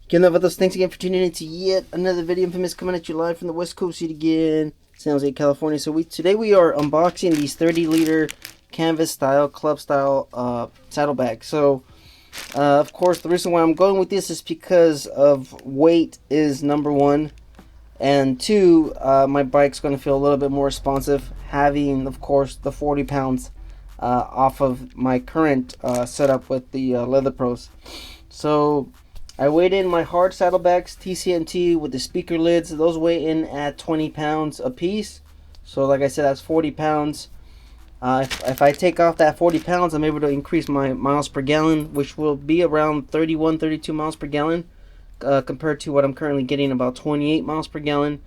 Getting up with those, thanks again for tuning in to yet another video. Infamous coming at you live from the West Coast yet again, San Jose, California. So today we are unboxing these 30-liter canvas style, club style saddlebags. So of course the reason why I'm going with this is because of weight is number one, and two, my bike's going to feel a little bit more responsive having, of course, the 40 pounds off of my current setup with the Leather Pros. So I weighed in my hard saddlebags TCMT with the speaker lids. Those weigh in at 20 pounds a piece. So like I said, that's 40 pounds. If I take off that 40 pounds, I'm able to increase my miles per gallon, which will be around 31-32 miles per gallon, compared to what I'm currently getting, about 28 miles per gallon.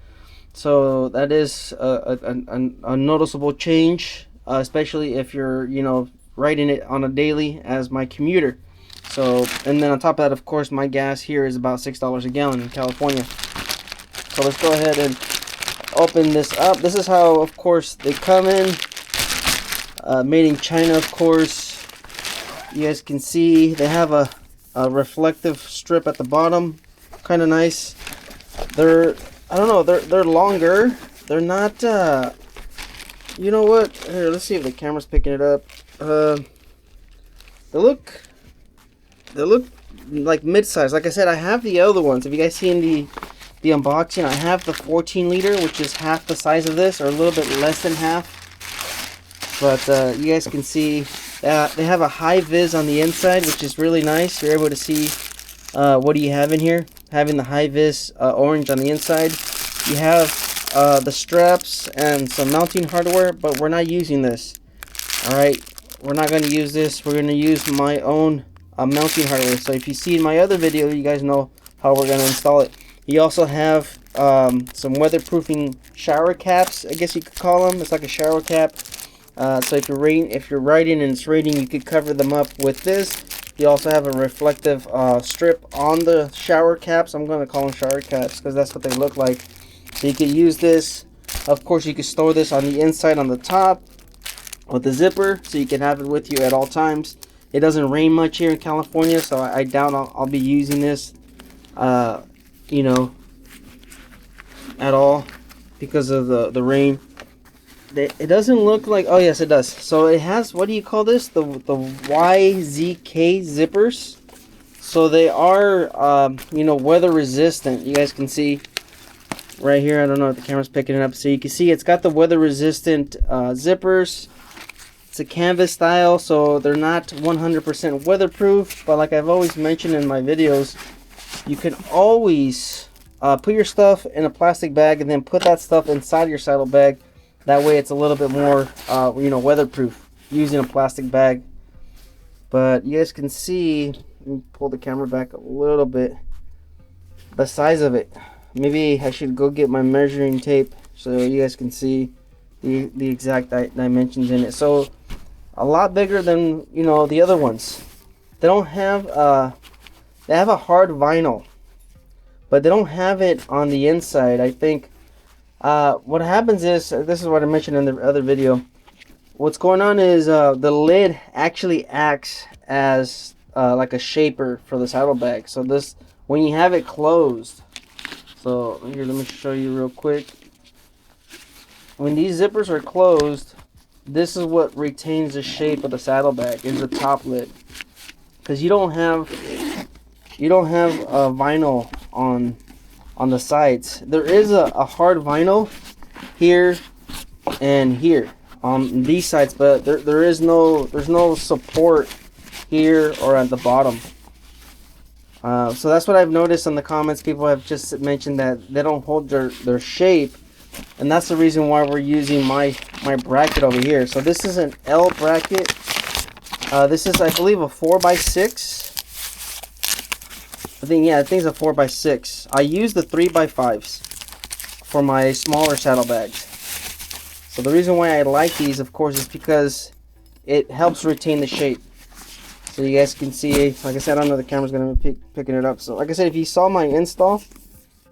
So that is a noticeable change, especially if you're, you know, riding it on a daily as my commuter. So, and then on top of that, of course, my gas here is about $6 a gallon in California. So let's go ahead and open this up. This is how, of course, they come in. Made in China, of course. You guys can see they have a reflective strip at the bottom. Kind of nice. They're, I don't know, they're longer. They're not, you know what? Here, let's see if the camera's picking it up. They look like mid-size. Like I said, I have the other ones. If you guys seen the unboxing, I have the 14-liter, which is half the size of this, or a little bit less than half. But you guys can see they have a high vis on the inside, which is really nice. You're able to see what do you have in here. Having the high vis orange on the inside. You have the straps and some mounting hardware, but we're not using this. Alright, we're not going to use this. We're going to use my own mounting hardware. So if you see in my other video, you guys know how we're going to install it. You also have some weatherproofing shower caps, I guess you could call them. It's like a shower cap. So if you're riding and it's raining, you could cover them up with this. You also have a reflective strip on the shower caps. I'm going to call them shower caps because that's what they look like. So you could use this. Of course, you could store this on the inside on the top with the zipper, so you can have it with you at all times. It doesn't rain much here in California, so I doubt I'll be using this, you know, at all because of the rain. It doesn't look like, oh yes it does. So it has, what do you call this? The YZK zippers. So they are, you know, weather resistant. You guys can see right here. I don't know if the camera's picking it up. So you can see it's got the weather resistant zippers. It's a canvas style, so they're not 100% weatherproof, but like I've always mentioned in my videos, you can always put your stuff in a plastic bag and then put that stuff inside your saddlebag. That way it's a little bit more, you know, weatherproof using a plastic bag. But you guys can see, let me pull the camera back a little bit, the size of it. Maybe I should go get my measuring tape so you guys can see the exact dimensions in it. So a lot bigger than, you know, the other ones. They don't have they have a hard vinyl, but they don't have it on the inside. I think what happens is, this is what I mentioned in the other video, what's going on is the lid actually acts as like a shaper for the saddlebag. So this, when you have it closed, so here, let me show you real quick. When these zippers are closed, this is what retains the shape of the saddlebag, is the top lid, because you don't have vinyl on the sides. There is a hard vinyl here and here on these sides, but there's no support here or at the bottom. So that's what I've noticed in the comments. People have just mentioned that they don't hold their shape. And that's the reason why we're using my bracket over here. So this is an L bracket. This is, I believe, a 4x6. I think it's a 4x6. I use the 3x5s for my smaller saddlebags. So the reason why I like these, of course, is because it helps retain the shape. So you guys can see, like I said, I don't know if the camera's going to be picking it up. So like I said, if you saw my install,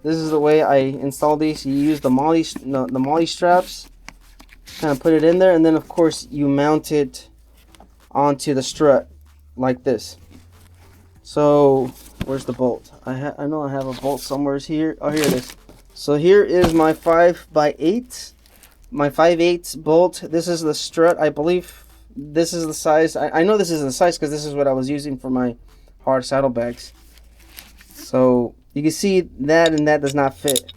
this is the way I install these. You use the molly straps, kind of put it in there, and then of course you mount it onto the strut like this. So Where's the bolt? I know I have a bolt somewhere here. Oh, here it is. So here is my 5x8, my 5/8 bolt. This is the strut. I believe this is the size. I know this is the size because this is what I was using for my hard saddlebags. So you can see that and that does not fit,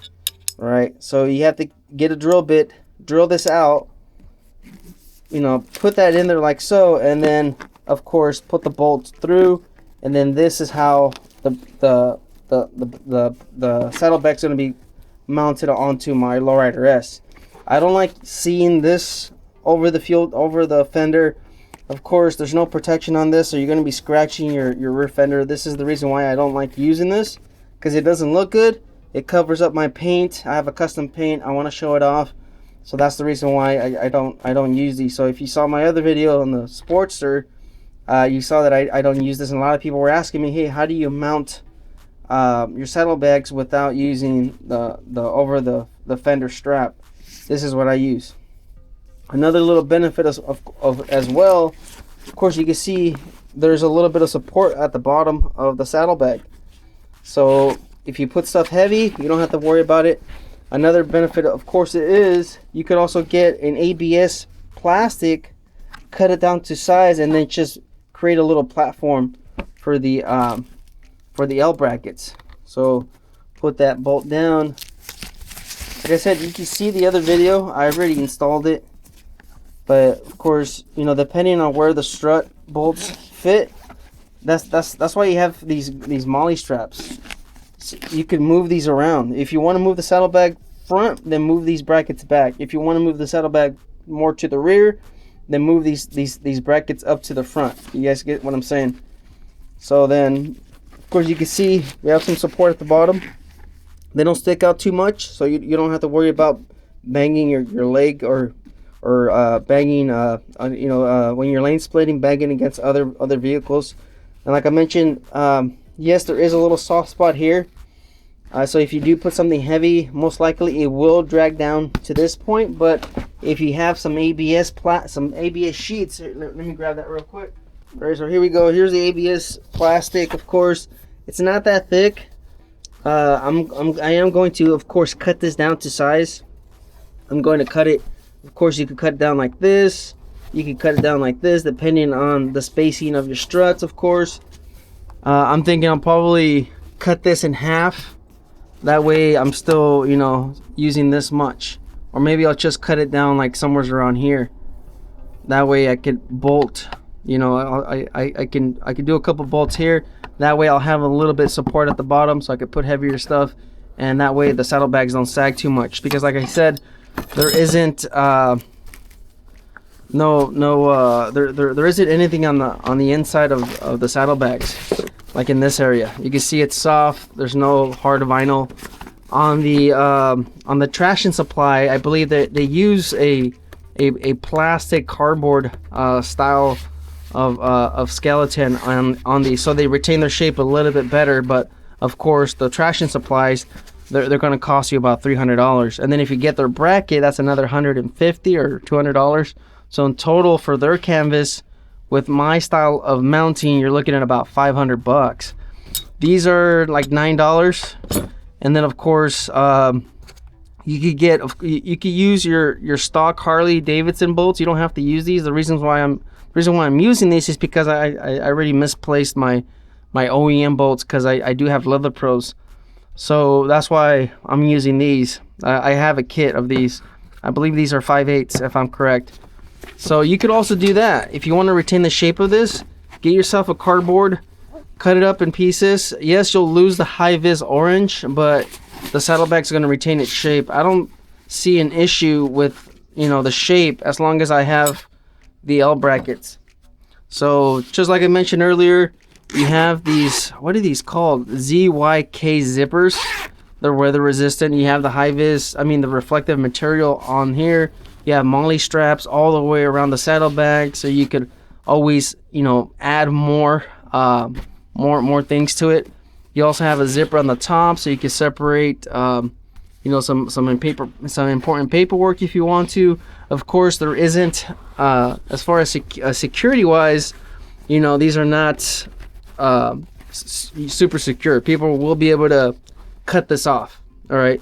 right? So you have to get a drill bit, drill this out, you know, put that in there like so, and then of course put the bolts through, and then this is how the saddlebag's going to be mounted onto my Lowrider S. I don't like seeing this over the fender. Of course, there's no protection on this, so you're going to be scratching your rear fender. This is the reason why I don't like using this, because it doesn't look good. It covers up my paint. I have a custom paint. I want to show it off, so that's the reason why I don't use these. So if you saw my other video on the Sportster, you saw that I don't use this, and a lot of people were asking me, hey, how do you mount your saddlebags without using the over the fender strap? This is what I use. Another little benefit of as well, of course, you can see there's a little bit of support at the bottom of the saddlebag. So if you put stuff heavy, you don't have to worry about it. Another benefit, of course, is you could also get an ABS plastic, cut it down to size, and then just create a little platform for the L brackets. So put that bolt down. Like I said, you can see the other video. I already installed it. But of course, you know, depending on where the strut bolts fit, that's why you have these molly straps. So you can move these around. If you want to move the saddlebag front, then move these brackets back. If you want to move the saddlebag more to the rear, then move these brackets up to the front. You guys get what I'm saying? So then, of course, you can see we have some support at the bottom. They don't stick out too much, so you don't have to worry about banging your leg or banging, you know, when you're lane splitting, banging against other vehicles. And like I mentioned, yes, there is a little soft spot here. So if you do put something heavy, most likely it will drag down to this point. But if you have some ABS sheets, let me grab that real quick. All right, so here we go. Here's the ABS plastic. Of course, it's not that thick. I am going to, of course, cut this down to size. I'm going to cut it. Of course, you could cut it down like this. You can cut it down like this, depending on the spacing of your struts, of course. I'm thinking I'll probably cut this in half. That way, I'm still, you know, using this much. Or maybe I'll just cut it down like somewhere around here. That way, I could bolt. You know, I can do a couple bolts here. That way, I'll have a little bit of support at the bottom, so I could put heavier stuff. And that way, the saddlebags don't sag too much. Because, like I said, there isn't there isn't anything on the inside of the saddlebags, like in this area. You can see it's soft. There's no hard vinyl on the traction supply. I believe that they use a plastic cardboard style of skeleton on these, so they retain their shape a little bit better. But of course, the traction supplies, they're going to cost you about $300, and then if you get their bracket, that's another $150 or $200. So in total for their canvas, with my style of mounting, you're looking at about $500. These are like $9, and then of course you could use your stock Harley-Davidson bolts. You don't have to use these. The reason why I'm using these is because I already misplaced my OEM bolts, because I do have Leather Pros. So that's why I'm using these. I have a kit of these. I believe these are 5/8 if I'm correct. So you could also do that. If you want to retain the shape of this, get yourself a cardboard, cut it up in pieces. Yes, you'll lose the high-vis orange, but the saddlebag's going to retain its shape. I don't see an issue with, you know, the shape as long as I have the L brackets. So just like I mentioned earlier, we have these, what are these called? ZYK zippers. They're weather resistant. You have the the reflective material on here. You have molly straps all the way around the saddlebag, so you could always, you know, add more things to it. You also have a zipper on the top, so you can separate, you know, some important paperwork if you want to. Of course, there isn't, as far as security wise, you know, these are not super secure. People will be able to cut this off. All right.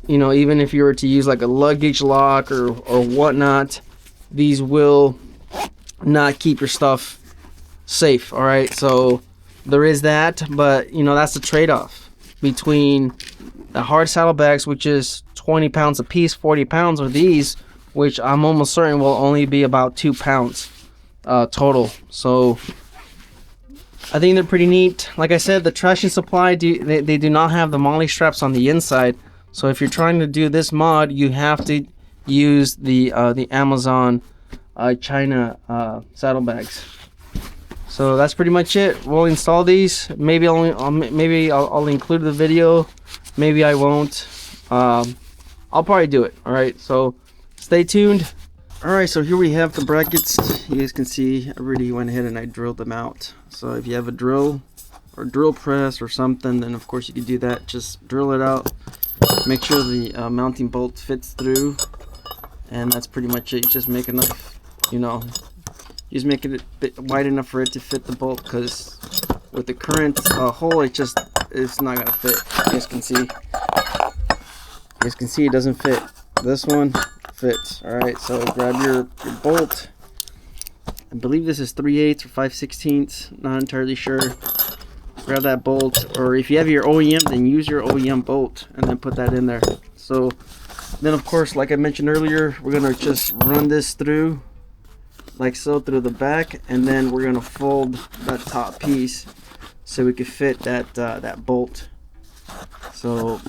You know, even if you were to use like a luggage lock or whatnot, these will not keep your stuff safe. All right. So there is that, but you know, that's the trade-off between the hard saddlebags, which is 20 pounds a piece, 40 pounds, or these, which I'm almost certain will only be about 2 pounds total. So I think they're pretty neat. Like I said, the traction supply, they do not have the MOLLE straps on the inside. So if you're trying to do this mod, you have to use the Amazon China saddlebags. So that's pretty much it. We'll install these. Maybe I'll include the video. Maybe I won't. I'll probably do it. All right. So stay tuned. All right. So here we have the brackets. You guys can see I already went ahead and I drilled them out. So if you have a drill or drill press or something, then of course you can do that. Just drill it out. Make sure the mounting bolt fits through, and that's pretty much it. You just make enough, you know, just make it a bit wide enough for it to fit the bolt, because with the current hole, it's not gonna fit. You guys can see it doesn't fit. This one fits. All right, so grab your bolt. I believe this is 3/8 or 5/16, not entirely sure. Grab that bolt, or if you have your OEM, then use your OEM bolt and then put that in there. So then of course, like I mentioned earlier, we're gonna just run this through like so through the back, and then we're gonna fold that top piece so we can fit that bolt. So,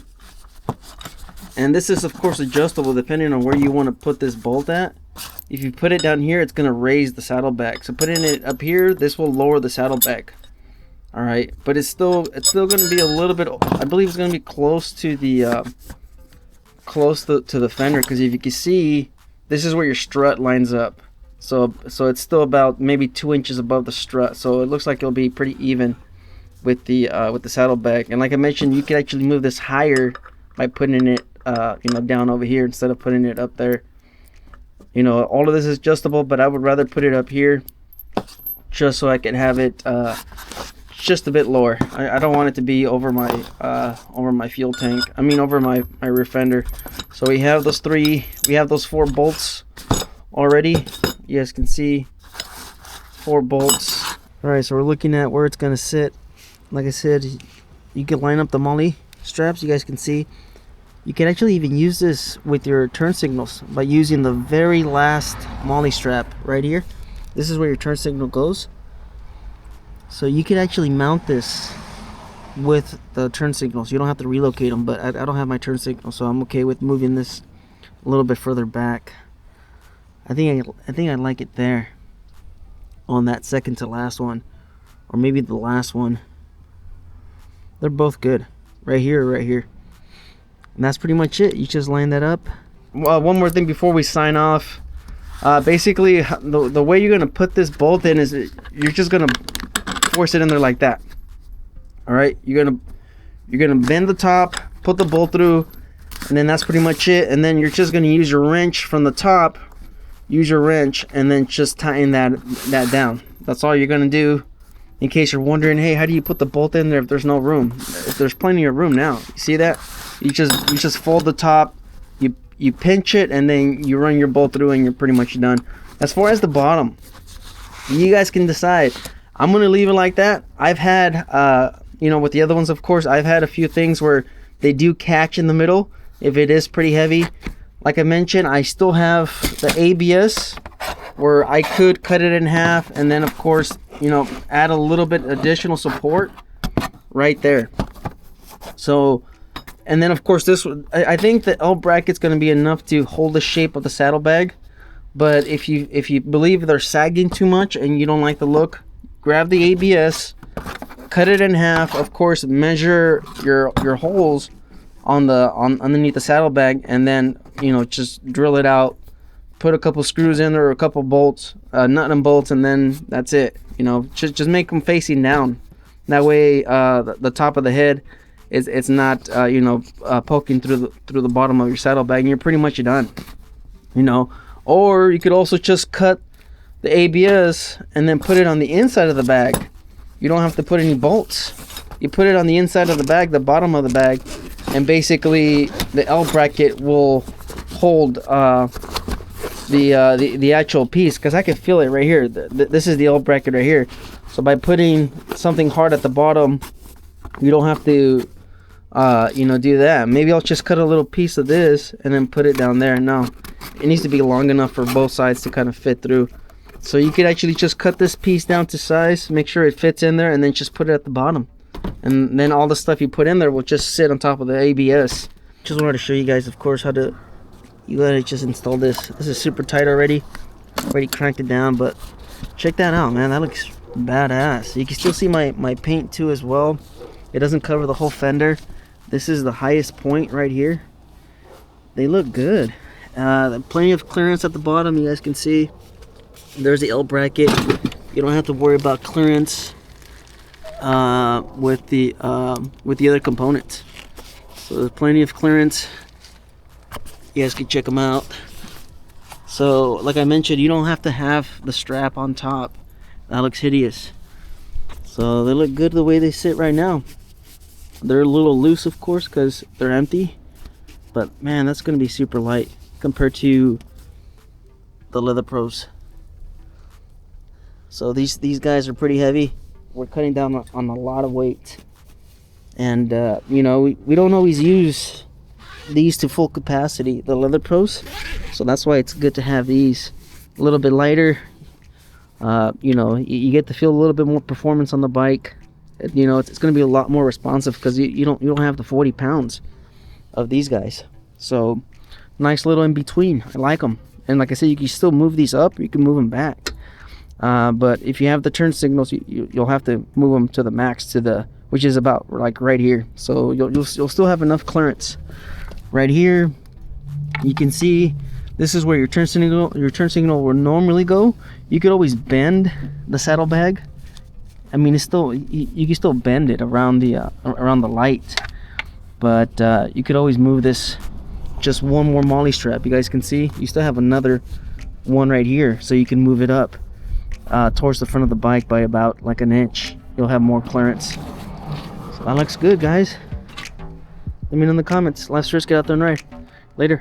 and this is of course adjustable depending on where you want to put this bolt at. If you put it down here, it's gonna raise the saddlebag. So putting it up here, this will lower the saddlebag. All right, but it's still going to be a little bit, I believe it's going to be close to the to the fender, because if you can see, this is where your strut lines up. So it's still about maybe 2 inches above the strut. So it looks like it'll be pretty even with the saddlebag. And like I mentioned, you can actually move this higher by putting it you know, down over here instead of putting it up there. You know, all of this is adjustable, but I would rather put it up here just so I can have it just a bit lower. I don't want it to be over my fuel tank. I mean over my rear fender. So we have those 4 bolts already. You guys can see 4 bolts. All right, so we're looking at where it's gonna sit. Like I said, you can line up the MOLLE straps. You guys can see you can actually even use this with your turn signals by using the very last MOLLE strap right here. This is where your turn signal goes. So you could actually mount this with the turn signals. You don't have to relocate them, but I don't have my turn signal, so I'm okay with moving this a little bit further back. I think I like it there on that second to last one, or maybe the last one. They're both good, right here, right here. And that's pretty much it. You just line that up. Well, one more thing before we sign off. Basically, the way you're gonna put this bolt in is you're just gonna force it in there like that. All right, you're gonna bend the top, put the bolt through, and then that's pretty much it. And then you're just gonna use your wrench from the top, use your wrench, and then just tighten that down. That's all you're gonna do. In case you're wondering, hey, how do you put the bolt in there if there's no room? If there's plenty of room now. You see that? You just fold the top, you pinch it, and then you run your bolt through, and you're pretty much done. As far as the bottom, you guys can decide. I'm gonna leave it like that. I've had you know, with the other ones, of course, I've had a few things where they do catch in the middle if it is pretty heavy. Like I mentioned, I still have the ABS where I could cut it in half, and then of course, you know, add a little bit additional support right there. So, and then of course this, I think the L bracket's going to be enough to hold the shape of the saddlebag. But if you believe they're sagging too much and you don't like the look, grab the ABS, cut it in half. Of course, measure your holes on underneath the saddlebag, and then, you know, just drill it out. Put a couple screws in there, or a couple bolts, nut and bolts, and then that's it. You know, just make them facing down. That way, the top of the head it's not you know, poking through the bottom of your saddlebag, and you're pretty much done. You know, or you could also just cut the ABS and then put it on the inside of the bag, you don't have to put any bolts. You put it on the inside of the bag, the bottom of the bag, and basically the L bracket will hold the actual piece, because I can feel it right here. This is the L bracket right here. So by putting something hard at the bottom, you don't have to you know, do that. Maybe I'll just cut a little piece of this and then put it down there. No, it needs to be long enough for both sides to kind of fit through. So you could actually just cut this piece down to size, make sure it fits in there, and then just put it at the bottom. And then all the stuff you put in there will just sit on top of the ABS. Just wanted to show you guys, of course, how to, you gotta just install this. This is super tight already. Already cranked it down, but check that out, man. That looks badass. You can still see my paint too as well. It doesn't cover the whole fender. This is the highest point right here. They look good. Plenty of clearance at the bottom, you guys can see. There's the L bracket. You don't have to worry about clearance with the other components. So there's plenty of clearance. You guys can check them out. So like I mentioned, you don't have to have the strap on top. That looks hideous. So they look good the way they sit right now. They're a little loose, of course, because they're empty. But man, that's going to be super light compared to the Leather Pros. So these guys are pretty heavy. We're cutting down on a lot of weight. And you know, we don't always use these to full capacity, the Leather Pros. So that's why it's good to have these a little bit lighter. You know, you get to feel a little bit more performance on the bike. You know, it's going to be a lot more responsive because you don't have the 40 pounds of these guys. So nice little in between. I like them. And like I said, you can still move these up, you can move them back. But if you have the turn signals, you'll have to move them to the max, to the, which is about like right here. So you'll still have enough clearance. Right here, you can see this is where your turn signal will normally go. You could always bend the saddlebag. I mean, it's still, you can still bend it around the light, but you could always move this just one more molly strap. You guys can see you still have another one right here, so you can move it up towards the front of the bike by about like an inch. You'll have more clearance. So that looks good, guys. Let me know in the comments. Let's just get out there and ride. Later.